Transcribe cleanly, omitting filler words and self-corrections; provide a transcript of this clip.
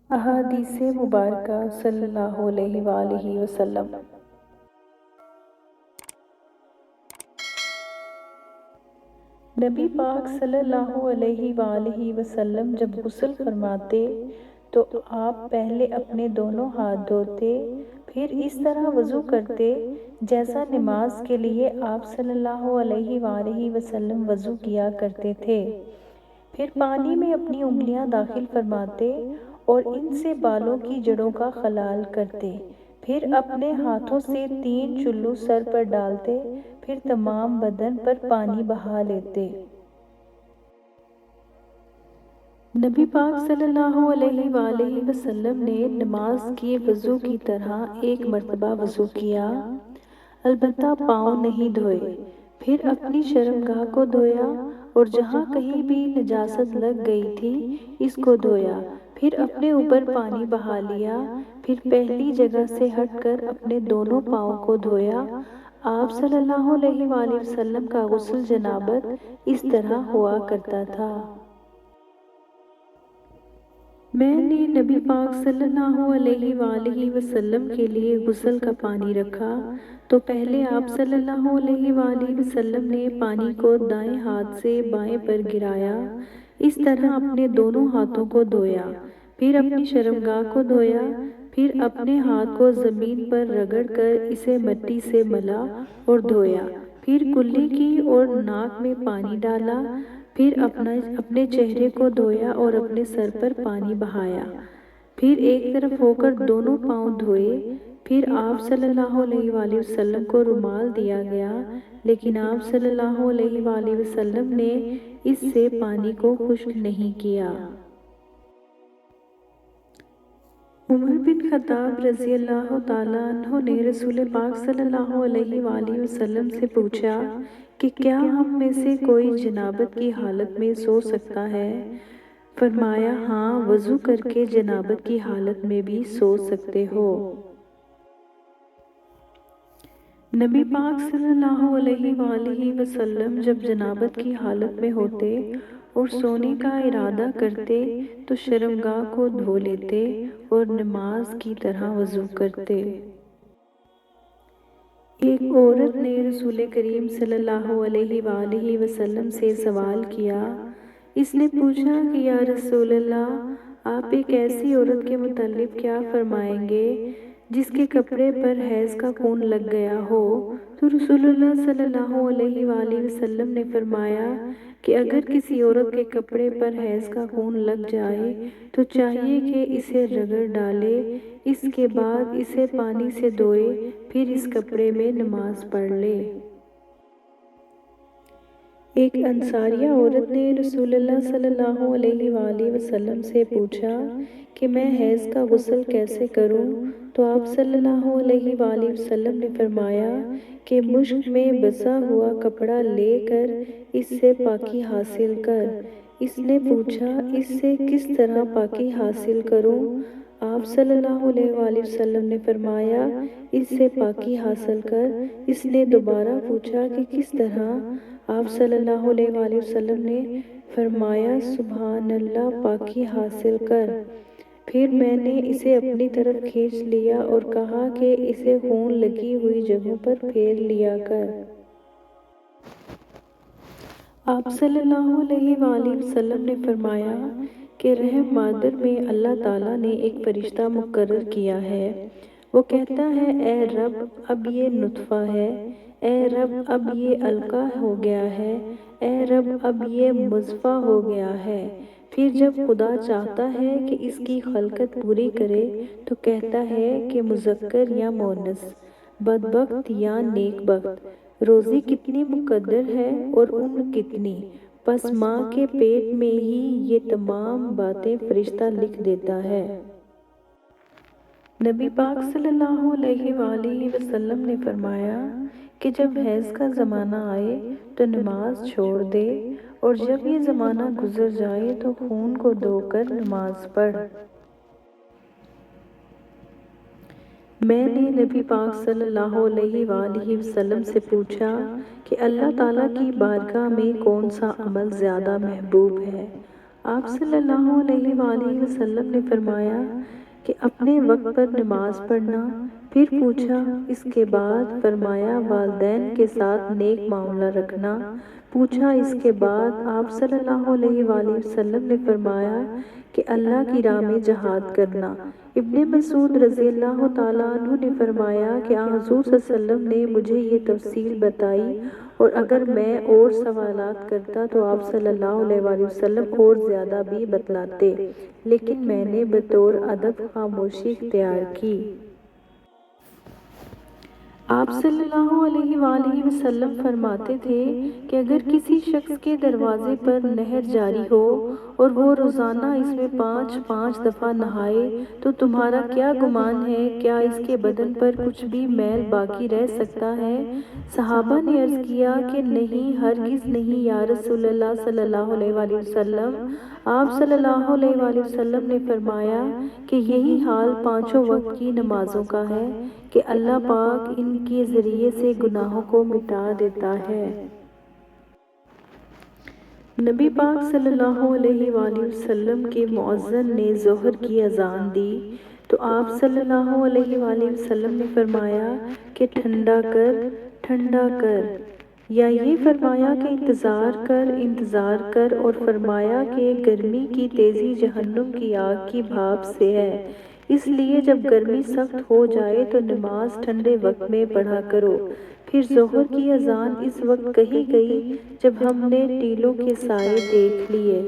احادیث مبارکہ صلی اللہ علیہ وآلہ وسلم۔ نبی پاک صلی اللہ علیہ وآلہ وسلم جب غسل فرماتے تو آپ پہلے اپنے دونوں ہاتھ دھوتے، پھر اس طرح وضو کرتے جیسا نماز کے لیے آپ صلی اللہ علیہ وآلہ وسلم وضو کیا کرتے تھے۔ پھر پانی میں اپنی انگلیاں داخل فرماتے اور ان سے بالوں کی جڑوں کا خلال کرتے، پھر اپنے ہاتھوں سے 3 چلو سر پر ڈالتے، پھر تمام بدن پر پانی بہا لیتے۔ نبی پاک صلی اللہ علیہ وآلہ وسلم نے نماز کے وضو کی طرح ایک مرتبہ وضو کیا، البتہ پاؤں نہیں دھوئے، پھر اپنی شرمگاہ کو دھویا اور جہاں کہیں بھی نجاست لگ گئی تھی اس کو دھویا، پھر اپنے اوپر پانی بہا لیا، پھر پہلی جگہ سے ہٹ کر اپنے دونوں پاؤں کو دھویا۔ آپ صلی اللہ علیہ وآلہ وسلم کا غسل جنابت اس طرح ہوا کرتا تھا۔ میں نے نبی پاک صلی اللہ علیہ وآلہ وسلم کے لیے غسل کا پانی رکھا تو پہلے آپ صلی اللہ علیہ وآلہ وسلم نے پانی کو دائیں ہاتھ سے بائیں پر گرایا، اس طرح اپنے دونوں ہاتھوں کو دھویا، پھر اپنی شرمگاہ کو دھویا، پھر اپنے ہاتھ کو زمین پر رگڑ کر اسے مٹی سے ملا اور دھویا، پھر کلی کی اور ناک میں پانی ڈالا، پھر اپنے چہرے کو دھویا اور اپنے سر پر پانی بہایا، پھر ایک طرف ہو کر دونوں پاؤں دھوئے، پھر آپ صلی اللہ علیہ وآلہ وسلم کو رومال دیا گیا، لیکن آپ صلی اللہ علیہ وآلہ وسلم نے اس سے پانی کو خشک نہیں کیا۔ عمر بن خطاب رضی اللہ تعالیٰ عنہ نے رسول پاک صلی اللہ علیہ وآلہ وسلم سے پوچھا کہ کیا ہم میں سے کوئی جنابت کی حالت میں سو سکتا ہے؟ فرمایا ہاں، وضو کر کے جنابت کی حالت میں بھی سو سکتے ہو۔ نبی پاک صلی اللہ علیہ وآلہ وسلم جب جنابت کی حالت میں ہوتے اور سونے کا ارادہ کرتے تو شرمگاہ کو دھو لیتے اور نماز کی طرح وضو کرتے۔ ایک عورت نے رسول کریم صلی اللہ علیہ وآلہ وسلم سے سوال کیا، اس نے پوچھا کہ یا رسول اللہ، آپ ایک ایسی عورت کے متعلق کیا فرمائیں گے جس کے کپڑے پر حیض کا خون لگ گیا ہو؟ تو رسول اللہ صلی اللہ علیہ وآلہ وسلم نے فرمایا کہ اگر کسی عورت کے کپڑے پر حیض کا خون لگ جائے تو چاہیے کہ اسے رگڑ ڈالے، اس کے بعد اسے پانی سے دھوئے، پھر اس کپڑے میں نماز پڑھ لے۔ ایک انصاریہ عورت نے رسول اللہ صلی اللہ علیہ وآلہ وسلم سے پوچھا کہ میں حیض کا غسل کیسے کروں؟ تو آپ صلی اللہ علیہ وآلہ وسلم نے فرمایا کہ مشک میں بسا ہوا کپڑا لے کر اس سے پاکی حاصل کر۔ اس نے پوچھا اس سے کس طرح پاکی حاصل کروں؟ آپ صلی اللہ علیہ وآلہ وسلم نے فرمایا اس سے پاکی حاصل کر۔ اس نے دوبارہ پوچھا کہ کس طرح؟ آپ صلی اللہ علیہ وآلہ وسلم نے فرمایا سبحان اللہ، پاکی حاصل کر۔ پھر میں نے اسے اپنی طرف کھینچ لیا اور کہا کہ اسے خون لگی ہوئی جگہوں پر پھیر لیا کر۔ آپ صلی اللہ علیہ وآلہ وسلم نے فرمایا کہ رحم مادر میں اللہ تعالیٰ نے ایک فرشتہ مقرر کیا ہے، وہ کہتا ہے اے رب اب یہ نطفہ ہے، اے رب اب یہ علقہ ہو گیا ہے، اے رب اب یہ مضغہ ہو گیا ہے۔ پھر جب خدا چاہتا ہے کہ اس کی خلقت پوری کرے تو کہتا ہے کہ مذکر یا مؤنث، بدبخت یا نیک بخت، روزی کتنی مقدر ہے اور عمر کتنی، پس ماں کے پیٹ میں ہی یہ تمام باتیں فرشتہ لکھ دیتا ہے۔ نبی پاک صلی اللہ علیہ وآلہ وسلم نے فرمایا کہ جب حیض کا زمانہ آئے تو نماز چھوڑ دے اور جب یہ زمانہ گزر جائے تو خون کو دھو کر نماز پڑھ۔ میں نے نبی پاک صلی اللہ علیہ وآلہ وسلم سے پوچھا کہ اللہ تعالیٰ کی بارگاہ میں کون سا عمل زیادہ محبوب ہے؟ آپ صلی اللہ علیہ وآلہ وسلم نے فرمایا کہ اپنے وقت پر نماز پڑھنا، پھر پوچھا اس کے بعد؟ فرمایا والدین کے ساتھ نیک معاملہ رکھنا۔ پوچھا اس کے بعد؟ آپ صلی اللہ علیہ وآلہ وسلم نے فرمایا کہ اللہ کی راہ میں جہاد کرنا۔ ابن مسعود رضی اللہ تعالیٰ عنہ نے فرمایا کہ حضور صلی اللہ علیہ وسلم نے مجھے یہ تفصیل بتائی، اور اگر میں اور سوالات کرتا تو آپ صلی اللہ علیہ وآلہ وسلم اور زیادہ بھی بتلاتے، لیکن میں نے بطور ادب خاموشی اختیار کی۔ آپ صلی اللہ علیہ وآلہ وسلم فرماتے تھے کہ اگر کسی شخص کے دروازے پر نہر جاری ہو اور وہ روزانہ اس میں 5 دفعہ نہائے تو تمہارا کیا گمان ہے، کیا اس کے بدن پر کچھ بھی میل باقی رہ سکتا ہے؟ صحابہ نے عرض کیا کہ نہیں، ہرگز نہیں یا رسول اللہ صلی اللہ علیہ وآلہ وسلم۔ آپ صلی اللہ علیہ وآلہ وسلم نے فرمایا کہ یہی حال 5 وقت کی نمازوں کا ہے کہ اللہ پاک ان کے ذریعے سے گناہوں کو مٹا دیتا ہے۔ نبی پاک صلی اللہ علیہ وآلہ وسلم کے مؤذن نے ظہر کی اذان دی تو آپ صلی اللہ علیہ وآلہ وسلم نے فرمایا کہ ٹھنڈا کر، ٹھنڈا کر، یا یہ فرمایا کہ انتظار کر، انتظار کر، اور فرمایا کہ گرمی کی تیزی جہنم کی آگ کی بھاپ سے ہے، اس لیے جب گرمی سخت ہو جائے تو نماز ٹھنڈے وقت میں پڑھا کرو۔ پھر ظہر کی اذان اس وقت کہی گئی جب ہم نے ٹیلوں کے سائے دیکھ لیے۔